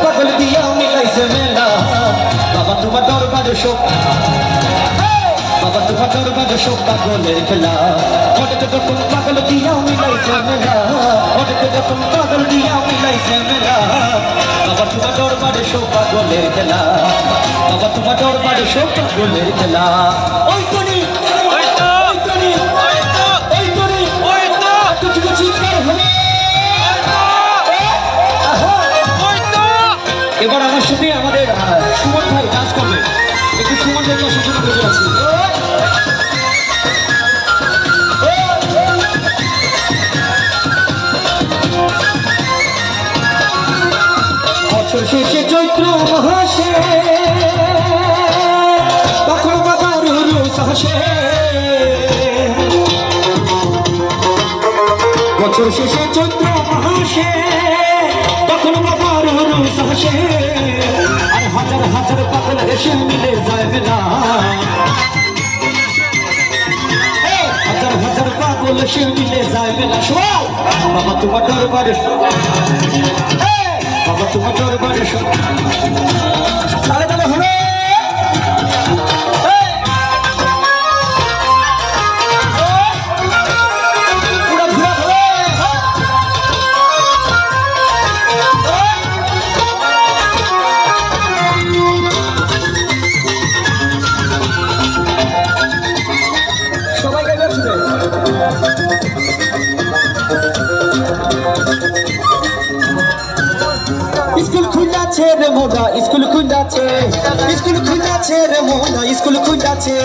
পাগল দিয়া মিলাইছে মেলা বাবা তোমার দরবারে শোক বাবা তোমার দরবারে শোক পাগলের খেলা অনেক রকম পাগল দিয়া মিলাইছে মেলা অনেক রকম পাগল দিয়া মিলাইছে মেলা বাবা তোমার দরবারে শোক পাগলের খেলা বাবা তোমার দরবারে শোক পাগলের খেলা ওই তনি ওই তনি ওই তনি ওই তো কিছু চিৎকার হবে এবার আমার সাথে আমাদের সুমন ভাই ডান্স করবে একটু সুমন ভাইকে সূচনা করতে যাচ্ছি বছর শেষে চৈত্র মাসে তখন বাবার রোজ হাসে বছর শেষে চৈত্র মাসে তখন বাবার রোজ হাসে আর হাজার হাজার পাগল এসে মিলে যায় মেলা হাজার হাজার পাগল এসে মিলে যায় মেলা শোনাও বাবা তোমার দরবারে বাবা তোমার দরবারে তাহলে তাহলে হলো স্কুল খুঁজাছে রে মোরা স্কুল খুঁজাছে রে মোরা স্কুল খুঁজাছে